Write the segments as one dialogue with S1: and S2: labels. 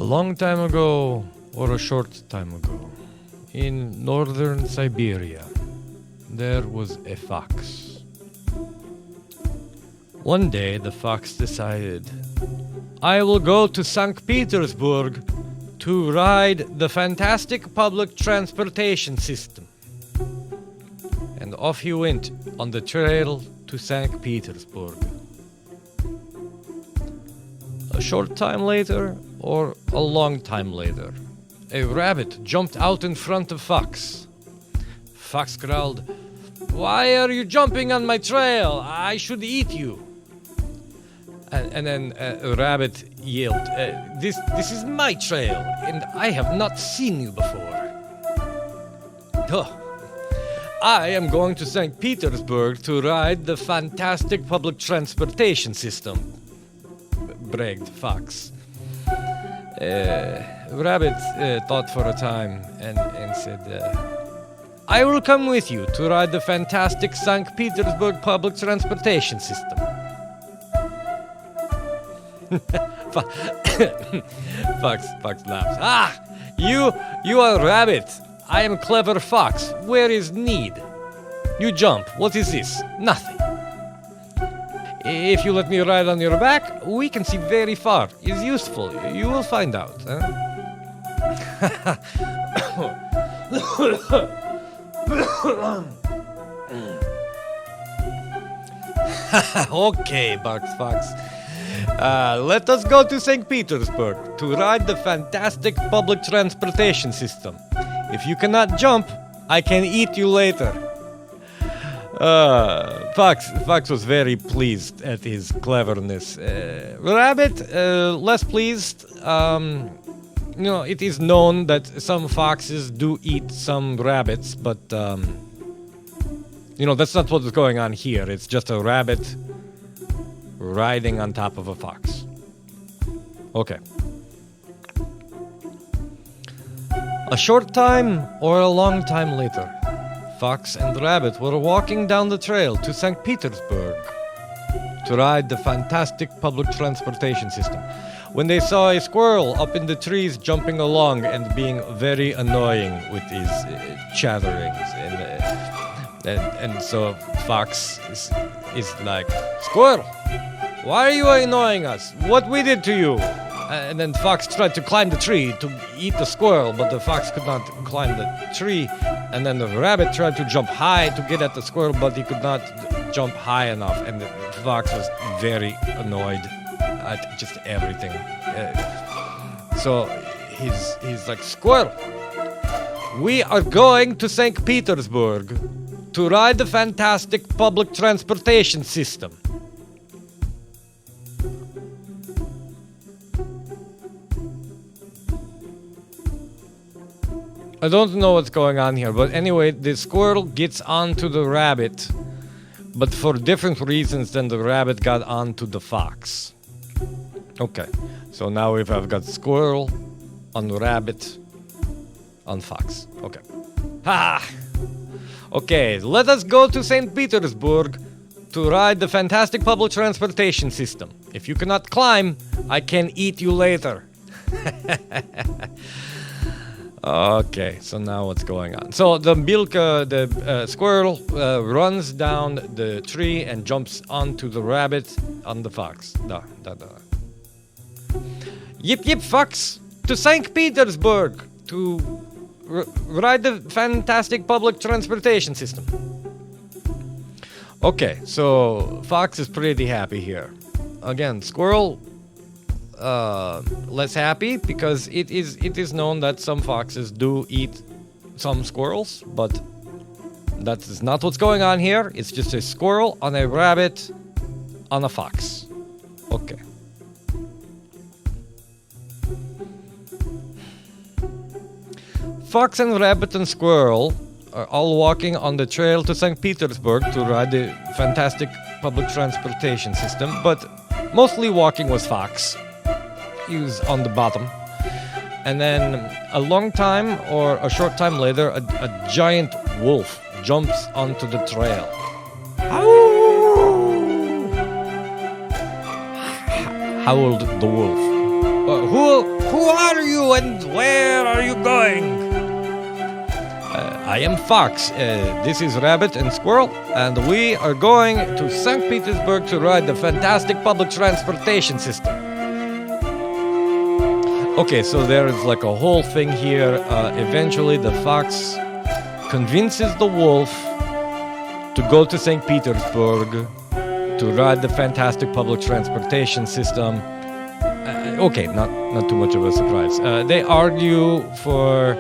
S1: long time ago, or a short time ago, in northern Siberia, there was a fox. One day, the fox decided, I will go to St. Petersburg to ride the fantastic public transportation system. And off he went on the trail to St. Petersburg. A short time later, or a long time later, a rabbit jumped out in front of Fox. Fox growled, "Why are you jumping on my trail? I should eat you." And then a rabbit yelled, This is my trail, and I have not seen you before." "Oh, I am going to St. Petersburg to ride the fantastic public transportation system," bragged Fox. Rabbit thought for a time and said, "I will come with you to ride the fantastic St. Petersburg public transportation system." Fox laughs. "Ah, you are Rabbit. I am clever Fox. Where is need? You jump. What is this? Nothing. If you let me ride on your back, we can see very far. It's useful. You will find out." "Okay," barks Fox. "Let us go to St. Petersburg to ride the fantastic public transportation system. If you cannot jump, I can eat you later." Fox was very pleased at his cleverness. Rabbit, less pleased. It is known that some foxes do eat some rabbits, but that's not what's going on here. It's just a rabbit riding on top of a fox. Okay. A short time or a long time later, Fox and Rabbit were walking down the trail to St. Petersburg to ride the fantastic public transportation system when they saw a squirrel up in the trees jumping along and being very annoying with his chatterings. And so Fox is like, "Squirrel, why are you annoying us? What we did to you?" And then Fox tried to climb the tree to eat the squirrel, but the fox could not climb the tree. And then the rabbit tried to jump high to get at the squirrel, but he could not jump high enough. And the fox was very annoyed at just everything. So he's like, "Squirrel, we are going to St. Petersburg to ride the fantastic public transportation system. I don't know what's going on here, but anyway, the squirrel gets onto the rabbit, but for different reasons than the rabbit got onto the fox." Okay, so now I've got squirrel on rabbit on fox. Okay. Ha! Okay, let us go to St. Petersburg to ride the fantastic public transportation system. If you cannot climb, I can eat you later. Okay, so now what's going on? So the squirrel runs down the tree and jumps onto the rabbit on the fox. Yip yip fox to St. Petersburg to ride the fantastic public transportation system. Okay, so Fox is pretty happy here. Again, squirrel less happy because it is known that some foxes do eat some squirrels, but that is not what's going on here. It's just a squirrel on a rabbit on a fox. Okay. Fox and rabbit and squirrel are all walking on the trail to St. Petersburg to ride the fantastic public transportation system, but mostly walking was Fox. He was on the bottom. And then a long time or a short time later, a giant wolf jumps onto the trail. Howled the wolf. Who are you and where are you going? I am Fox. This is Rabbit and Squirrel, and we are going to St. Petersburg to ride the fantastic public transportation system. Okay, so there is like a whole thing here. Eventually, the fox convinces the wolf to go to St. Petersburg to ride the fantastic public transportation system. Okay, not too much of a surprise. They argue for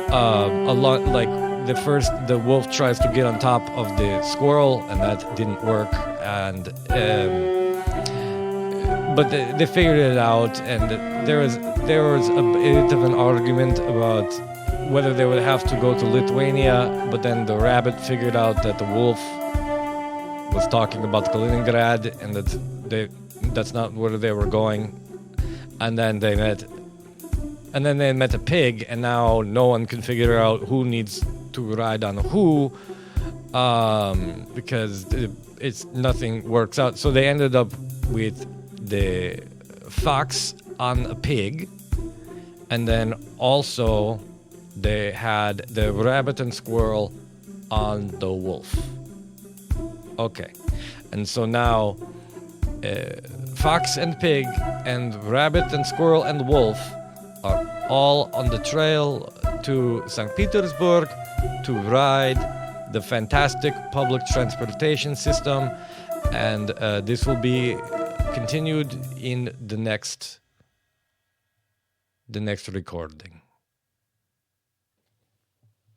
S1: a lot. Like the wolf tries to get on top of the squirrel, and that didn't work. And but they figured it out, and there was a bit of an argument about whether they would have to go to Lithuania. But then the rabbit figured out that the wolf was talking about Kaliningrad, and that's not where they were going. And then they met a pig, and now no one can figure out who needs to ride on who, because nothing works out. So they ended up with the fox on a pig, and then also they had the rabbit and squirrel on the wolf. Okay, and so now fox and pig and rabbit and squirrel and wolf are all on the trail to St. Petersburg to ride the fantastic public transportation system, and this will be continued in the next recording.